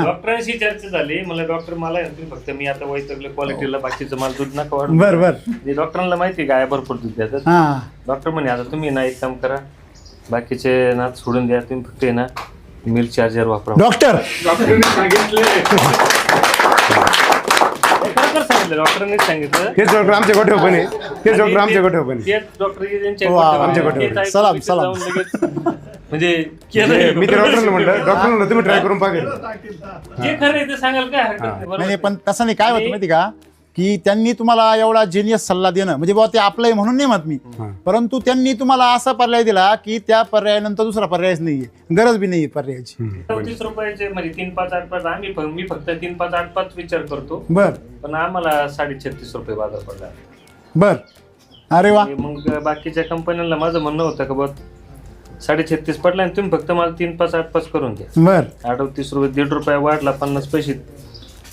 डॉक्टरांशी चर्चा झाली. मला डॉक्टर मला फक्त मी आता वैतकलं क्वालिटीला बाकीचं मला दूध नका वाढू. बर डॉक्टरांना माहिती गाय भरपूर दूध देतात. डॉक्टर म्हणे आता तुम्ही ना एक काम करा, बाकीचे ना सोडून द्या, तुम्ही फक्त ना मिल्क चार्जर वापरा. डॉक्टरांनी सांगितलं डॉक्टरांनी सांगितलं. तेच डॉक्टर आमच्या गोठ्यावर पण आहे. तेच डॉक्टर आमच्या गोठ्यावर पण आहे. तेच डॉक्टर आमच्या गोठ्यावर. सलाम. म्हणजे मी त्या डॉक्टरला म्हणलं, डॉक्टरला तुम्ही ट्राय करून बघा. जे खरं आहे ते सांगाल काय हरकत नाही. नाही, पण तसं नाही. काय होतं माहिती का, की त्यांनी तुम्हाला एवढा जेनियस सल्ला देणं म्हणजे बाबा ते आपलं आहे म्हणून नाही म्हणत मी, परंतु त्यांनी तुम्हाला असा पर्याय दिला की त्या पर्यायानंतर दुसरा पर्यायच नाहीये, गरज बी नाहीये पर्यायाची. 34 रुपयाचे म्हणजे 3, 5, 8, 5 मी फक्त 3, 5, 8, 5 विचार करतो. बर. पण आम्हाला 36.5 रुपये बाजार पडला. बर. अरे वा. मग बाकीच्या कंपन्यांना माझं म्हणणं होतं का बघ 36.5 पडला आणि तुम्ही फक्त मला 3, 5, 8, 5 करून द्या. बर. 38 रुपये, 1.5 रुपये वाढला, 50 पैसे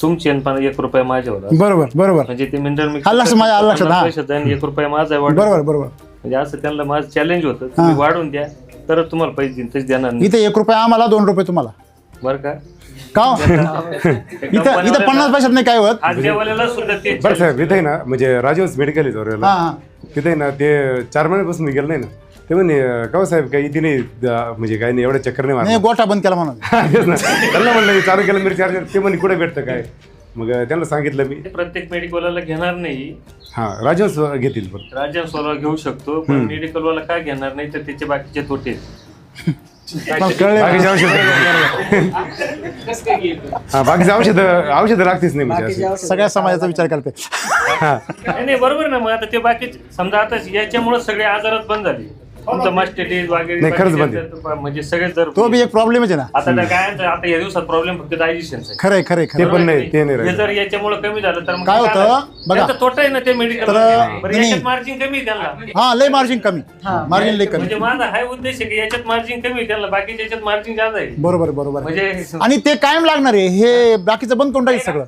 तुमचे आणि 1 रुपया माझ्या होता. बरोबर. म्हणजे ते मिनरल पैशात 1 रुपया माझा वाढला. बरोबर. म्हणजे असं त्यांना माझं चॅलेंज होतं, तुम्ही वाढून द्या तर तुम्हाला पैसे देईन, तसे देणार नाही. इथे 1 रुपया आम्हाला, 2 रुपये तुम्हाला. बरं का? इथं 50 पैशात नाही काय होत. आजच्यावाल्याला सुद्धा ते बरं साहेब, इथे ना म्हणजे राजवंश मेडिकल आहे जोराला, तिथे ना ते 4 महिन्यापासून मी गेलो नाही ना. ते म्हणे का साहेब काही इथे नाही म्हणजे काही नाही, एवढ्या चक्कर नाही मारत. गोठा बंद केला म्हणून त्यांना म्हणलं चालू केलं मी चार्जर. ते म्हणे कुठे भेटतं काय. मग त्यांना सांगितलं मी प्रत्येक मेडिकलवाला घेणार नाही. राजवंश घेतील. पण राजहंसवाला घेऊ शकतो, पण मेडिकलवाला काय घेणार नाही तर त्याचे बाकीचे तोटे. बाकीचे औषध लागतेच नाही म्हणजे सगळ्या समाजाचा विचार करते. नाही बरोबर ना. मग आता ते बाकी समजा आता याच्यामुळे सगळे आजारच बंद झाले. तुमचं मास्टिटिस वगैरे खरंच बंद म्हणजे सगळे जर तो बी एक प्रॉब्लेम आहे ना आता काय आता या दिवसात प्रॉब्लेम फक्त डायजेशनचा. खरंय ते पण नाही, ते नाही. हे जर याच्यामुळे कमी झालं तर काय होतं बघा, तोटा आहे ना ते मेडिकल. याच्यात मार्जिन कमी आहे त्याला. लय मार्जिन कमी, मार्जिन लय कमी. म्हणजे माझा हा उद्देश आहे की याच्यात मार्जिन कमी आहे त्याला, बाकीच्या याच्यात मार्जिन जास्त आहे. बरोबर. म्हणजे आणि ते कायम लागणार आहे. हे बाकीचं बंद करून टाकेल सगळं.